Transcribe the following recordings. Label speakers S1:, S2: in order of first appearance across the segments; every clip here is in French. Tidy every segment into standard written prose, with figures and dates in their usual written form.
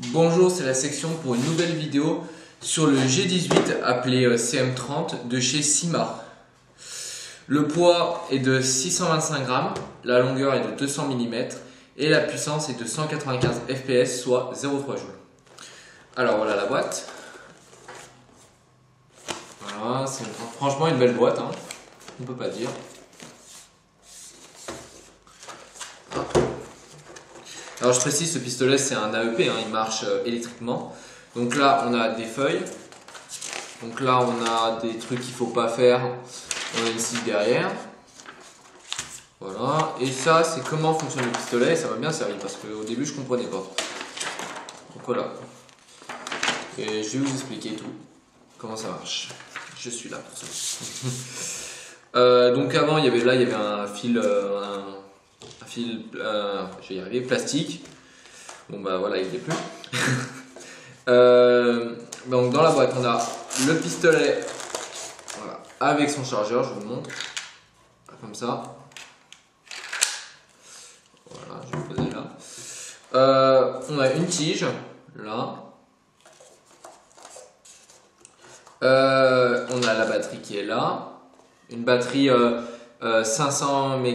S1: Bonjour, c'est la section pour une nouvelle vidéo sur le G18 appelé CM30 de chez Cima. Le poids est de 625 grammes, la longueur est de 200 mm et la puissance est de 195 fps, soit 0,3 joules. Alors voilà la boîte. Voilà, c'est franchement une belle boîte, hein. On peut pas dire. Alors je précise, ce pistolet c'est un AEP, hein, il marche électriquement. Donc là on a des feuilles. Donc là on a des trucs qu'il ne faut pas faire. On a une scie derrière. Voilà. Et ça c'est comment fonctionne le pistolet. Ça m'a bien servi parce qu'au début je comprenais pas. Donc voilà. Et je vais vous expliquer tout. Comment ça marche. Je suis là pour ça. Donc avant il y avait un fil. Je vais y arriver, plastique. Bon bah voilà, il n'y est plus. Donc dans la boîte on a le pistolet, voilà, avec son chargeur, je vous le montre, comme ça. Voilà, je vais le poser là. On a une tige, là. On a la batterie qui est là. Une batterie 500 mAh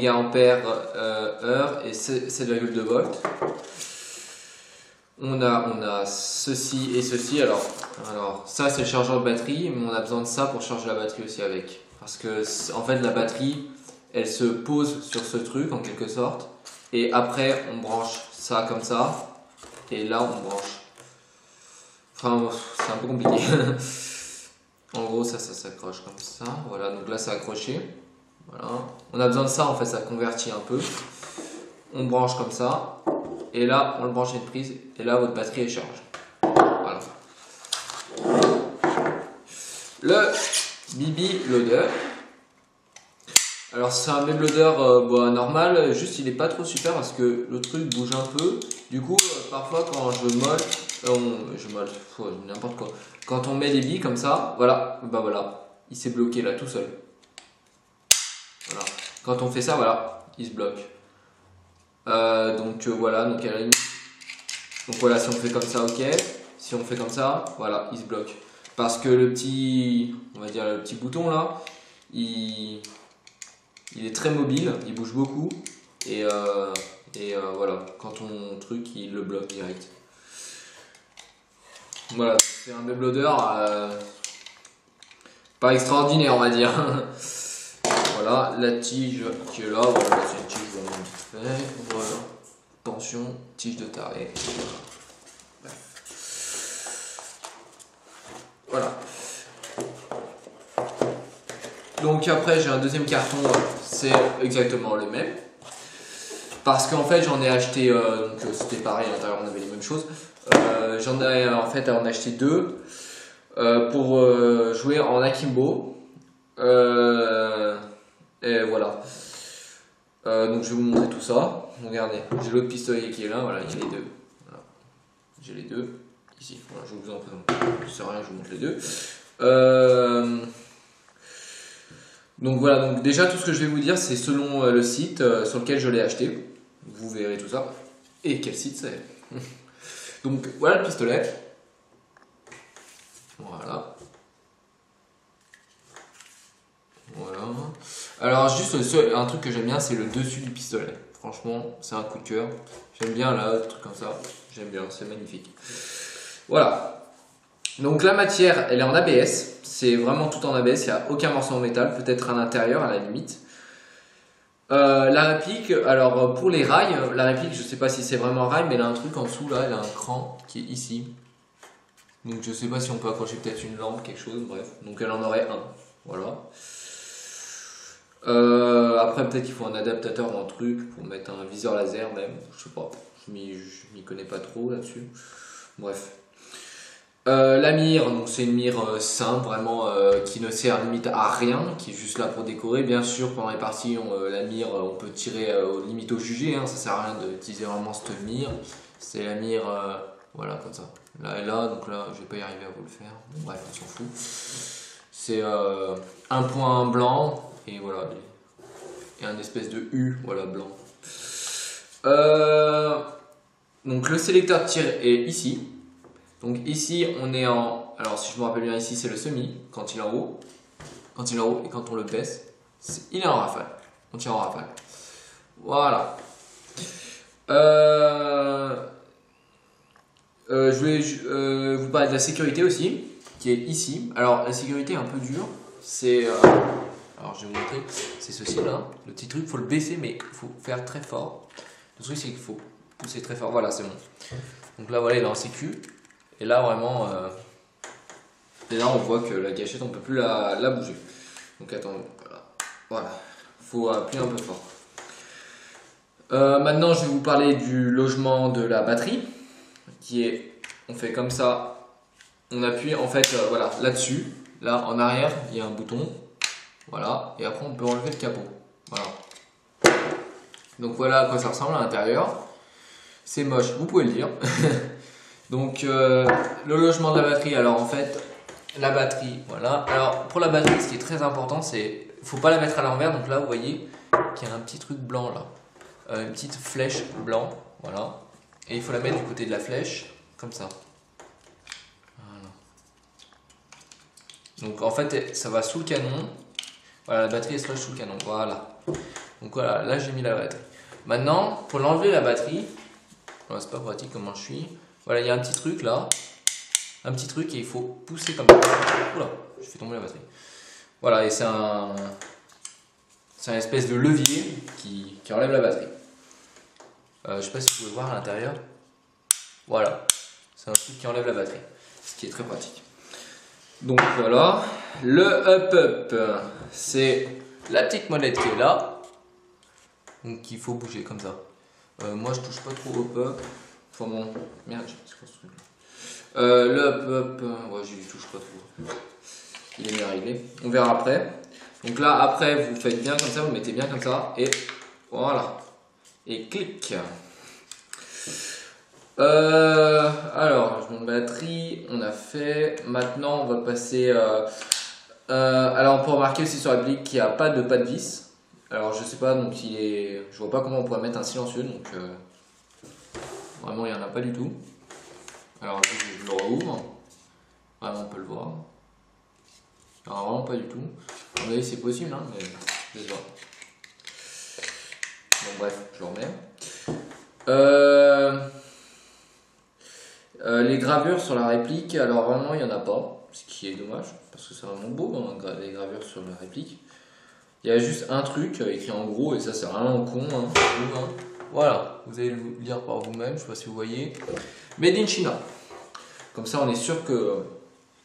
S1: et 7,2 volts. On a ceci et ceci. Alors ça c'est le chargeur de batterie, mais on a besoin de ça pour charger la batterie aussi avec. Parce que en fait la batterie elle se pose sur ce truc en quelque sorte. Et après on branche ça comme ça. Et là on branche. Enfin c'est un peu compliqué. En gros ça s'accroche comme ça. Voilà, donc là c'est accroché. Voilà. On a besoin de ça en fait, ça convertit un peu. On branche comme ça. Et là, on le branche à une prise. Et là, votre batterie est charge. Voilà. Le BB Loader. Alors, c'est un BB Loader normal. Juste, il n'est pas trop super parce que le truc bouge un peu. Du coup, parfois, quand je molle, n'importe quoi. Quand on met les billes comme ça, voilà, bah voilà, il s'est bloqué là tout seul. Voilà. Quand on fait ça, voilà, il se bloque. Voilà, donc à la limite. Donc voilà, si on fait comme ça, ok. Si on fait comme ça, voilà, il se bloque. Parce que le petit, on va dire le petit bouton là, il est très mobile, il bouge beaucoup. Et voilà, quand on truc, il le bloque direct. Voilà, c'est un web loader pas extraordinaire, on va dire. Voilà, la tige qui est là, voilà, c'est une tige vraiment vite fait. Voilà, tension, tige de taré. Voilà. Donc après j'ai un deuxième carton, c'est exactement le même. Parce qu'en fait j'en ai acheté, c'était pareil, à l'intérieur on avait les mêmes choses. J'en ai en fait en acheté deux pour jouer en akimbo. Et voilà. Donc je vais vous montrer tout ça. Regardez, j'ai l'autre pistolet qui est là, voilà, il y a les deux. Voilà. J'ai les deux ici. Voilà, je vous en présente. Je sais rien, je vous montre les deux. Donc voilà, donc déjà tout ce que je vais vous dire, c'est selon le site sur lequel je l'ai acheté. Vous verrez tout ça. Et quel site c'est. Donc voilà le pistolet. Voilà. Voilà. Alors juste un truc que j'aime bien, c'est le dessus du pistolet. Franchement, c'est un coup de cœur. J'aime bien là, le truc comme ça. J'aime bien, c'est magnifique. Voilà. Donc la matière, elle est en ABS. C'est vraiment tout en ABS. Il n'y a aucun morceau en métal. Peut-être à l'intérieur, à la limite. La réplique, alors pour les rails, la réplique, je sais pas si c'est vraiment un rail, mais elle a un truc en dessous là. Elle a un cran qui est ici. Donc je sais pas si on peut accrocher peut-être une lampe, quelque chose. Bref. Donc elle en aurait un. Voilà. Après peut-être qu'il faut un adaptateur ou un truc pour mettre un viseur laser même, je sais pas, je m'y connais pas trop là-dessus. Bref. La mire, donc c'est une mire simple, vraiment qui ne sert limite à rien, qui est juste là pour décorer. Bien sûr pendant les parties, la mire on peut tirer limite au jugé, hein, ça sert à rien d'utiliser vraiment cette mire. C'est la mire, voilà comme ça. Là et là, donc là je vais pas y arriver à vous le faire, bon, bref on s'en fout. C'est un point blanc et voilà, et un espèce de U, voilà, blanc. Donc le sélecteur de tir est ici. Donc ici on est en, alors si je me rappelle bien ici c'est le semi quand il est en haut, et quand on le baisse, il est en rafale, on tire en rafale. Voilà. Je voulais vous parler de la sécurité aussi, qui est ici. Alors la sécurité est un peu dure, c'est alors je vais vous montrer, c'est ceci là, le petit truc, il faut le baisser mais il faut faire très fort. Le truc c'est qu'il faut pousser très fort, voilà c'est bon. Donc là voilà il est en sécu, et là vraiment, et là on voit que la gâchette on peut plus la bouger. Donc attends, voilà, faut appuyer un peu fort. Maintenant je vais vous parler du logement de la batterie, qui est, on fait comme ça, on appuie en fait voilà là-dessus, là en arrière il y a un bouton, voilà, et après on peut enlever le capot, voilà. Donc voilà à quoi ça ressemble à l'intérieur, c'est moche, vous pouvez le dire. Donc le logement de la batterie, alors en fait la batterie, voilà, alors pour la batterie ce qui est très important c'est, faut pas la mettre à l'envers, donc là vous voyez qu'il y a un petit truc blanc là, une petite flèche blanc, voilà. Et il faut la mettre du côté de la flèche, comme ça. Voilà. Donc en fait, ça va sous le canon. Voilà, la batterie elle se loge sous le canon. Voilà. Donc voilà, là j'ai mis la batterie. Maintenant, pour l'enlever la batterie, c'est pas pratique comment je suis. Voilà, il y a un petit truc là. Un petit truc et il faut pousser comme ça. Oula, je fais tomber la batterie. Voilà, et c'est un espèce de levier qui enlève la batterie. Je sais pas si vous pouvez voir à l'intérieur. Voilà, c'est un truc qui enlève la batterie, ce qui est très pratique. Donc voilà, le up-up, c'est la petite molette qui est là, donc il faut bouger comme ça. Moi je touche pas trop au up-up, enfin bon, merde, c'est quoi ce truc là. Le up-up, ouais, j'y touche pas trop, il est bien réglé, on verra après. Donc là, après, vous faites bien comme ça, vous mettez bien comme ça, et voilà, et clic. Alors, jugement de batterie, on a fait. Maintenant, on va passer. Alors, on peut remarquer aussi sur l'applique qu'il n'y a pas de vis. Alors, je sais pas, donc il est. Je vois pas comment on pourrait mettre un silencieux, donc vraiment, il n'y en a pas du tout. Alors, je le rouvre. Vraiment, on peut le voir. Il n'y en a vraiment pas du tout. À mon avis, c'est possible, hein, mais je sais pas. Bon, bref, je le remets. Les gravures sur la réplique, alors vraiment il n'y en a pas, ce qui est dommage, parce que c'est vraiment beau hein, les gravures sur la réplique. Il y a juste un truc écrit en gros, et ça c'est vraiment con, hein, hein. Voilà, vous allez le lire par vous-même, je ne sais pas si vous voyez. Made in China. Comme ça on est sûr que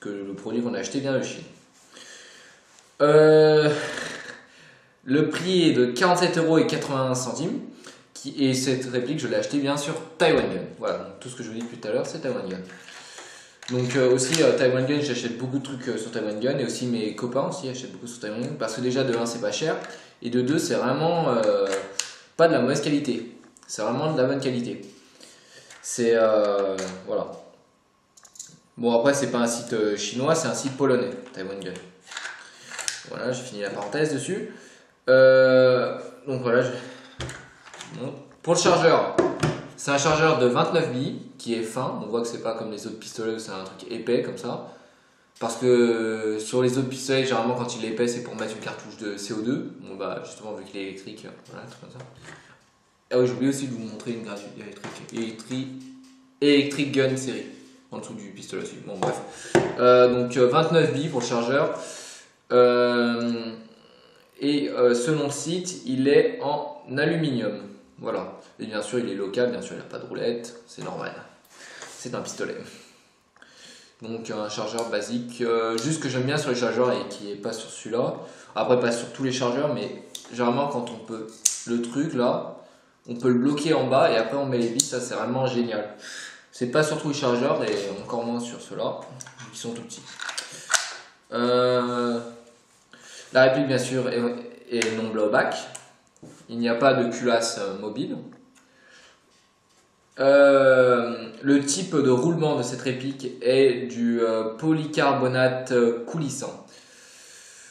S1: le produit qu'on a acheté vient de Chine. Le prix est de 47,81 €. Et cette réplique, je l'ai acheté bien sûr Taiwan Gun. Voilà, donc tout ce que je vous dis depuis tout à l'heure, c'est Taiwan Gun. Donc aussi Taiwan Gun, j'achète beaucoup de trucs sur Taiwan Gun, et aussi mes copains aussi achètent beaucoup sur Taiwan Gun, parce que déjà de 1 c'est pas cher, et de 2 c'est vraiment pas de la mauvaise qualité, c'est vraiment de la bonne qualité. C'est voilà. Bon après c'est pas un site chinois, c'est un site polonais, Taiwan Gun. Voilà, j'ai fini la parenthèse dessus. Donc voilà. Pour le chargeur, c'est un chargeur de 29 billes qui est fin. On voit que c'est pas comme les autres pistolets où c'est un truc épais comme ça. Parce que sur les autres pistolets, généralement quand il est épais, c'est pour mettre une cartouche de CO2. Bon bah justement vu qu'il est électrique, voilà, tout comme ça. Ah oui, j'ai oublié aussi de vous montrer une gratuite Electric Gun série en dessous du pistolet aussi. Bon bref. Donc 29 billes pour le chargeur. Et selon le site, il est en aluminium. Voilà. Et bien sûr, il est local, bien sûr, il n'a pas de roulette, c'est normal. C'est un pistolet. Donc un chargeur basique, juste que j'aime bien sur les chargeurs et qui n'est pas sur celui-là. Après, pas sur tous les chargeurs, mais généralement quand on peut, le truc là, on peut le bloquer en bas et après on met les vis, ça c'est vraiment génial. C'est pas sur tous les chargeurs et encore moins sur ceux-là, qui sont tout petits. La réplique bien sûr est non blowback. Il n'y a pas de culasse mobile. Le type de roulement de cette réplique est du polycarbonate coulissant.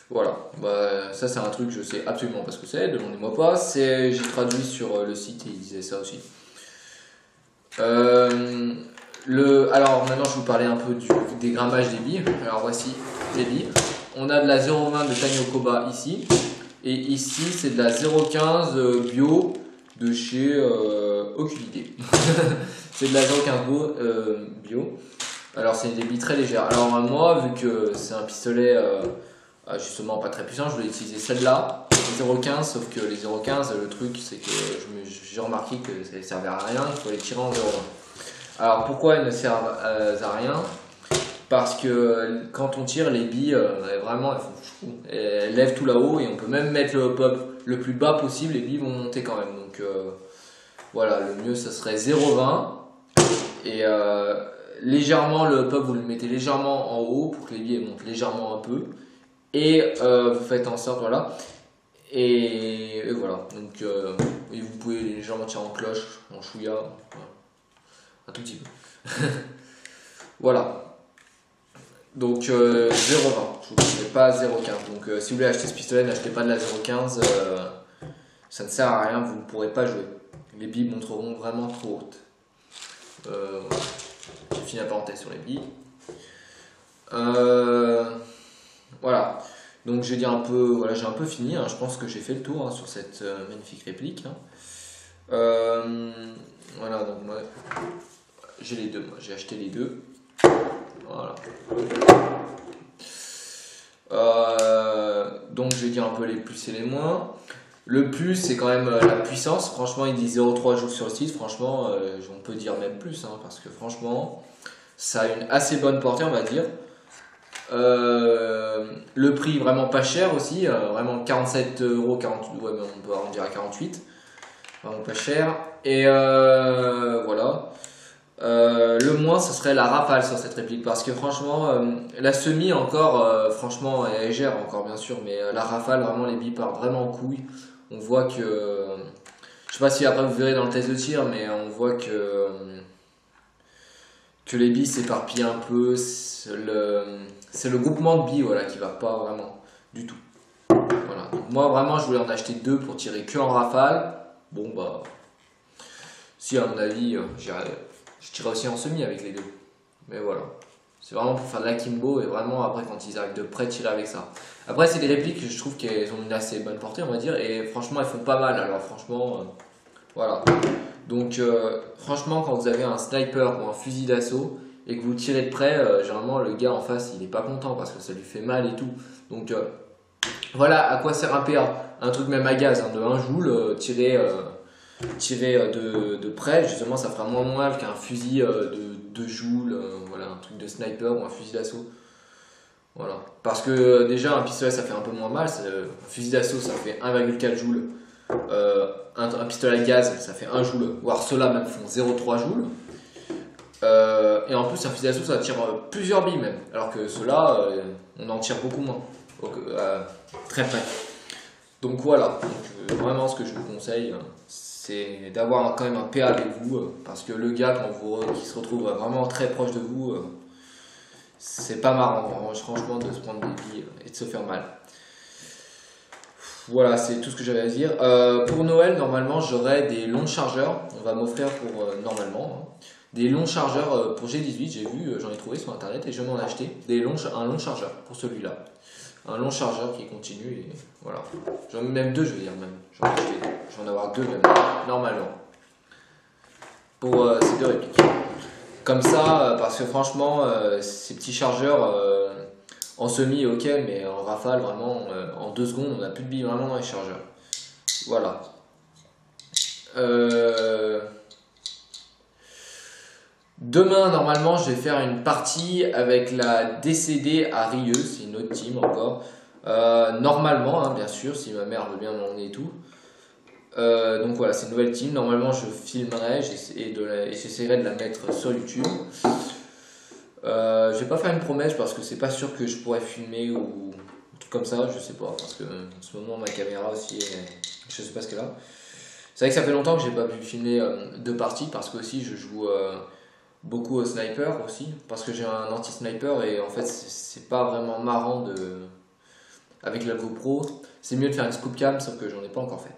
S1: Voilà, bah, ça c'est un truc je sais absolument pas ce que c'est, demandez-moi pas. J'ai traduit sur le site et il disait ça aussi. Alors maintenant je vais vous parler un peu des grammages des billes. Alors voici les billes. On a de la 0,20 de Tanyokoba ici. Et ici c'est de la 0,15 bio de chez aucune idée. C'est de la 0,15 bio. Alors c'est des billes très légères. Alors moi vu que c'est un pistolet justement pas très puissant, je voulais utiliser celle-là, 0,15, sauf que les 0,15 le truc c'est que j'ai remarqué que ça ne servait à rien, il faut les tirer en 0,20. Alors pourquoi elles ne servent à rien? Parce que quand on tire les billes, vraiment elles lèvent tout là-haut et on peut même mettre le pop le plus bas possible, les billes vont monter quand même. Donc voilà, le mieux ça serait 0,20 et légèrement le pop vous le mettez légèrement en haut pour que les billes montent légèrement un peu et vous faites en sorte voilà et voilà donc et vous pouvez légèrement tirer en cloche, en chouïa, voilà. Un tout petit peu. Voilà. Donc 0,20, je vous conseille pas 0,15. Donc si vous voulez acheter ce pistolet, n'achetez pas de la 0,15, ça ne sert à rien, vous ne pourrez pas jouer. Les billes monteront vraiment trop hautes. Voilà. J'ai fini la parenthèse sur les billes. Voilà. Donc j'ai dit un peu, voilà, j'ai un peu fini. Hein. Je pense que j'ai fait le tour sur cette magnifique réplique. Voilà, donc moi j'ai les deux, moi j'ai acheté les deux. Voilà. Donc je vais dire un peu les plus et les moins. Le plus c'est quand même la puissance. Franchement il dit 0,3 joules sur le site. Franchement on peut dire même plus hein, parce que franchement ça a une assez bonne portée on va dire. Le prix vraiment pas cher aussi. Vraiment 47 €, 40, ouais, mais on peut arrondir à 48. Vraiment pas cher. Et voilà. Le moins ce serait la rafale sur cette réplique parce que franchement la semi encore franchement elle gère encore bien sûr mais la rafale vraiment les billes partent vraiment en couille. On voit que je sais pas si après vous verrez dans le test de tir mais on voit que les billes s'éparpillent un peu, c'est le groupement de billes voilà, qui va pas vraiment du tout. Voilà. Donc moi vraiment je voulais en acheter deux pour tirer que en rafale. Bon bah si à mon avis je tirerai aussi en semi avec les deux. Mais voilà. C'est vraiment pour faire de l'akimbo et vraiment après quand ils arrivent de près tirer avec ça. Après c'est des répliques que je trouve qu'elles ont une assez bonne portée on va dire et franchement elles font pas mal alors franchement voilà. Donc franchement quand vous avez un sniper ou un fusil d'assaut et que vous tirez de près, généralement le gars en face il est pas content parce que ça lui fait mal et tout. Donc voilà à quoi sert un PA. Un truc même à gaz hein, de 1 joule tiré de près, justement ça fera moins mal qu'un fusil de 2 joules, voilà, un truc de sniper ou un fusil d'assaut. Voilà. Parce que déjà un pistolet ça fait un peu moins mal, un fusil d'assaut ça fait 1,4 joules, un pistolet à gaz ça fait 1 joule, voire ceux-là même font 0,3 joules. Et en plus un fusil d'assaut ça tire plusieurs billes même, alors que ceux-là on en tire beaucoup moins, donc, très près. Donc voilà, donc, vraiment ce que je vous conseille c'est d'avoir quand même un PA avec vous parce que le gars qui se retrouve vraiment très proche de vous c'est pas marrant franchement de se prendre des billes et de se faire mal. Voilà c'est tout ce que j'avais à dire. Pour Noël normalement j'aurai des longs chargeurs, on va m'offrir pour normalement hein, des longs chargeurs pour G18, j'ai vu, j'en ai trouvé sur internet et je vais m'en acheter un long chargeur pour celui-là. Un long chargeur qui continue et voilà. J'en ai même deux je veux dire même. Je vais en avoir deux même normalement. Pour ces deux répliques. Comme ça, parce que franchement, ces petits chargeurs en semi ok, mais en rafale vraiment en 2 secondes on n'a plus de billes vraiment dans les chargeurs. Voilà. Demain, normalement, je vais faire une partie avec la DCD à Rieux, c'est une autre team encore. Normalement, hein, bien sûr, si ma mère veut bien m'emmener et tout. Donc voilà, c'est une nouvelle team. Normalement, je filmerai et j'essaierai de la mettre sur YouTube. Je vais pas faire une promesse parce que c'est pas sûr que je pourrais filmer ou un truc comme ça, je sais pas. Parce que en ce moment, ma caméra aussi, je sais pas ce qu'elle a. C'est vrai que ça fait longtemps que j'ai pas pu filmer 2 parties parce que aussi je joue beaucoup au sniper aussi parce que j'ai un anti-sniper et en fait c'est pas vraiment marrant avec la GoPro. C'est mieux de faire une scoop cam sauf que j'en ai pas encore fait.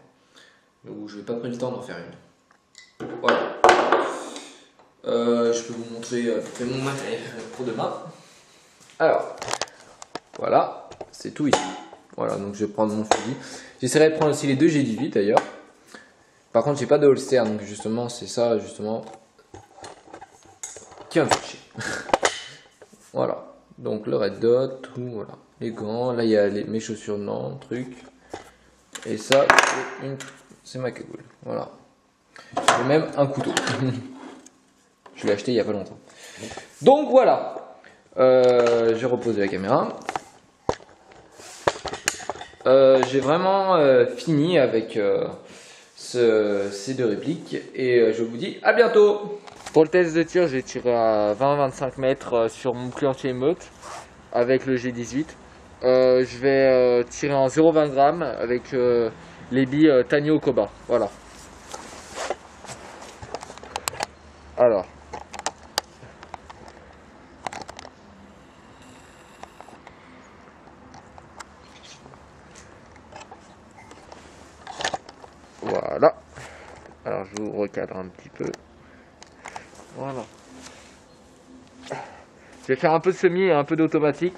S1: Donc je n'ai pas pris le temps d'en faire une. Voilà. Je peux vous montrer mon matériel pour demain. Alors, voilà, c'est tout ici. Voilà, donc je vais prendre mon fusil. J'essaierai de prendre aussi les deux G18 d'ailleurs. Par contre, j'ai pas de holster, donc justement, c'est ça justement qui va me faire chier. Voilà, donc le red dot, tout, voilà. Les gants, là il y a mes chaussures, non, truc. Et ça, c'est ma cagoule, voilà. Et même un couteau. Je l'ai acheté il y a pas longtemps. Donc voilà, j'ai reposé la caméra. J'ai vraiment fini avec ces deux répliques et je vous dis à bientôt. Pour le test de tir, j'ai tiré à 20-25 mètres sur mon clantier émeute avec le G18. Je vais tirer en 0,20 grammes avec les billes Tanyo Koba. Voilà. Alors. Voilà. Alors je vous recadre un petit peu. Voilà. Je vais faire un peu de semi et un peu d'automatique.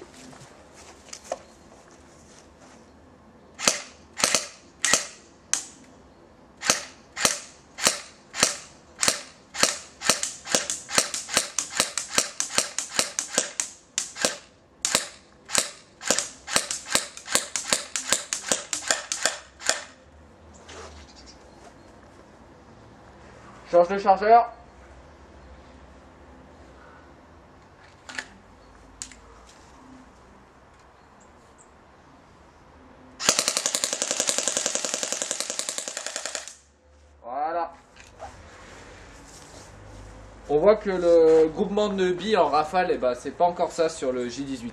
S1: Change de chargeur. Voilà. On voit que le groupement de billes en rafale, eh ben, c'est pas encore ça sur le J18.